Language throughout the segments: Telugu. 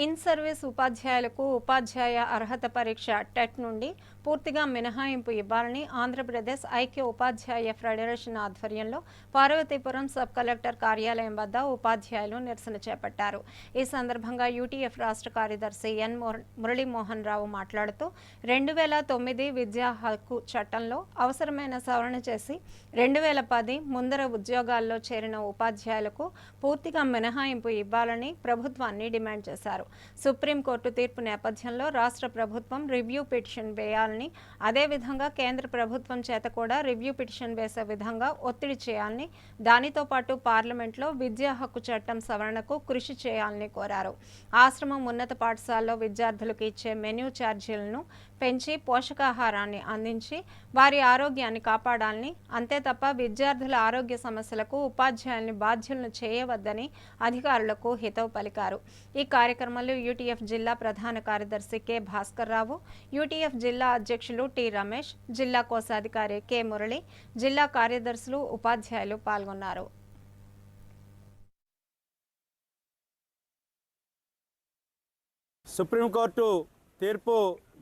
ఇన్ సర్వీస్ ఉపాధ్యాయులకు ఉపాధ్యాయ అర్హత పరీక్ష టెట్ నుండి పూర్తిగా మినహాయింపు ఇవ్వాలని ఆంధ్రప్రదేశ్ ఐక్య ఉపాధ్యాయ ఫెడరేషన్ ఆధ్వర్యంలో పార్వతీపురం సబ్ కలెక్టర్ కార్యాలయం వద్ద ఉపాధ్యాయులు నిరసన చేపట్టారు. ఈ సందర్భంగా యూటీఎఫ్ రాష్ట్ర కార్యదర్శి ఎన్ మురళీమోహన్ రావు మాట్లాడుతూ 2009 విద్యా హక్కు చట్టంలో అవసరమైన సవరణ చేసి 2010 ముందర ఉద్యోగాల్లో చేరిన ఉపాధ్యాయులకు పూర్తిగా మినహాయింపు ఇవ్వాలని ప్రభుత్వాన్ని డిమాండ్ చేశారు. సుప్రీంకోర్టు తీర్పు నేపథ్యంలో రాష్ట్ర ప్రభుత్వం రివ్యూ పిటిషన్ వేయాలని, అదేవిధంగా కేంద్ర ప్రభుత్వం చేత కూడా రివ్యూ పిటిషన్ వేసే విధంగా ఒత్తిడి చేయాలని, దానితో పాటు పార్లమెంట్లో విద్యా హక్కు చట్టం సవరణకు కృషి చేయాలని కోరారు. ఆశ్రమం ఉన్నత పాఠశాలలో విద్యార్థులకు ఇచ్చే మెన్యూ ఛార్జీలను పెంచి పోషకాహారాన్ని అందించి వారి ఆరోగ్యాన్ని కాపాడాలని, అంతే తప్ప విద్యార్థుల ఆరోగ్య సమస్యలకు ఉపాధ్యాయుల్ని బాధ్యులను చేయవద్దని అధికారులకు హితవు పలికారు. ఈ కార్యక్రమంలో యూటీఎఫ్ జిల్లా ప్రధాన కార్యదర్శి కె భాస్కర్ రావు, యూటీఎఫ్ జిల్లా అధ్యక్షులు టి రమేష్, జిల్లా కోశాధికారి కె మురళి, జిల్లా కార్యదర్శులు, ఉపాధ్యాయులు పాల్గొన్నారు. సుప్రీంకోర్టు తీర్పు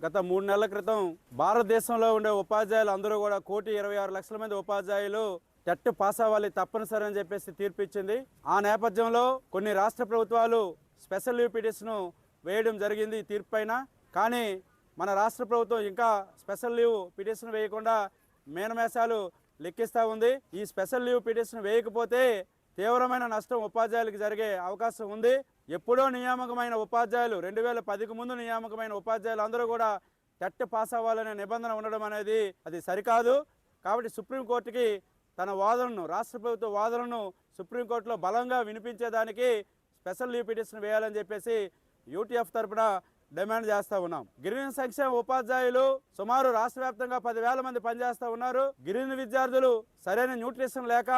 గత 3 నెలల క్రితం భారతదేశంలో ఉండే ఉపాధ్యాయులు అందరూ కూడా 1,26,00,000 మంది ఉపాధ్యాయులు టెట్ పాస్ అవ్వాలి తప్పనిసరి అని చెప్పేసి తీర్పు ఇచ్చింది. ఆ నేపథ్యంలో కొన్ని రాష్ట్ర ప్రభుత్వాలు స్పెషల్ లీవ్ పిటిషన్ వేయడం జరిగింది ఈ తీర్పు పైన. కానీ మన రాష్ట్ర ప్రభుత్వం ఇంకా స్పెషల్ లీవ్ పిటిషన్ వేయకుండా మేనమేషాలు లెక్కిస్తూ ఉంది. ఈ స్పెషల్ లీవ్ పిటిషన్ వేయకపోతే తీవ్రమైన నష్టం ఉపాధ్యాయులకు జరిగే అవకాశం ఉంది. ఎప్పుడో నియామకమైన ఉపాధ్యాయులు 2010కు ముందు నియామకమైన ఉపాధ్యాయులు అందరూ కూడా టెట్ పాస్ అవ్వాలనే నిబంధన ఉండడం అనేది అది సరికాదు. కాబట్టి సుప్రీంకోర్టుకి తన వాదనను, రాష్ట్ర ప్రభుత్వ వాదనను సుప్రీంకోర్టులో బలంగా వినిపించేదానికి స్పెషల్ లీవ్ పిటిషన్ వేయాలని చెప్పేసి యూటీఎఫ్ తరఫున డిమాండ్ చేస్తూ ఉన్నాం. గిరిజన సంక్షేమ ఉపాధ్యాయులు సుమారు రాష్ట్ర వ్యాప్తంగా 10,000 మంది పనిచేస్తూ ఉన్నారు. గిరిజన విద్యార్థులు సరైన న్యూట్రిషన్ లేక,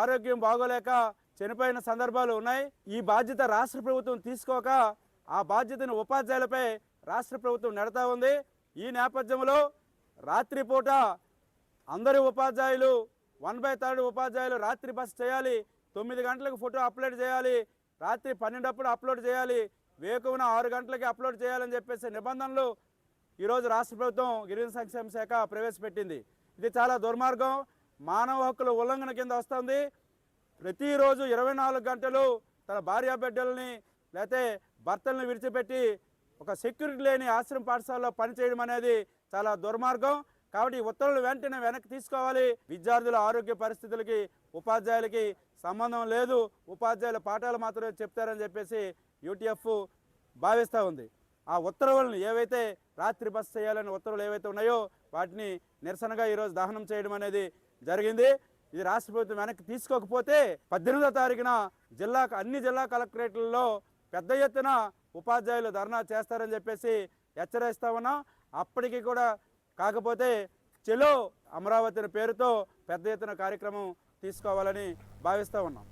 ఆరోగ్యం బాగోలేక చనిపోయిన సందర్భాలు ఉన్నాయి. ఈ బాధ్యత రాష్ట్ర ప్రభుత్వం తీసుకోక ఆ బాధ్యతను ఉపాధ్యాయులపై రాష్ట్ర ప్రభుత్వం నెడతా ఉంది. ఈ నేపథ్యంలో రాత్రిపూట అందరి ఉపాధ్యాయులు 1/3 ఉపాధ్యాయులు రాత్రి బస్ చేయాలి, 9 గంటలకు ఫోటో అప్లోడ్ చేయాలి, రాత్రి 12 అప్పుడు అప్లోడ్ చేయాలి, వేకువన 6 గంటలకి అప్లోడ్ చేయాలని చెప్పేసి నిబంధనలు ఈరోజు రాష్ట్ర ప్రభుత్వం గిరిజన సంక్షేమ శాఖ ప్రవేశపెట్టింది. ఇది చాలా దుర్మార్గం, మానవ హక్కుల ఉల్లంఘన కింద వస్తుంది. ప్రతిరోజు 24 గంటలు తన భార్య బిడ్డల్ని లేకపోతే భర్తల్ని విడిచిపెట్టి ఒక సెక్యూరిటీ లేని ఆశ్రమ పాఠశాలలో పనిచేయడం అనేది చాలా దుర్మార్గం. కాబట్టి ఈ ఉత్తర్వులు వెంటనే వెనక్కి తీసుకోవాలి. విద్యార్థుల ఆరోగ్య పరిస్థితులకి ఉపాధ్యాయులకి సంబంధం లేదు, ఉపాధ్యాయుల పాఠాలు మాత్రమే చెప్తారని చెప్పేసి యూటీఎఫ్ భావిస్తూ ఉంది. ఆ ఉత్తర్వులను ఏవైతే రాత్రి బస్ చేయాలని ఉత్తర్వులు ఏవైతే ఉన్నాయో వాటిని నిరసనగా ఈరోజు దహనం చేయడం అనేది జరిగింది. ఇది రాష్ట్ర ప్రభుత్వం వెనక్కి తీసుకోకపోతే 18వ తారీఖున అన్ని జిల్లా కలెక్టరేట్లలో పెద్ద ఎత్తున ఉపాధ్యాయులు ధర్నా చేస్తారని చెప్పేసి హెచ్చరిస్తా ఉన్నాం. అప్పటికి కూడా కాకపోతే చెలో అమరావతి పేరుతో పెద్ద ఎత్తున కార్యక్రమం తీసుకోవాలని భావిస్తూ ఉన్నాం.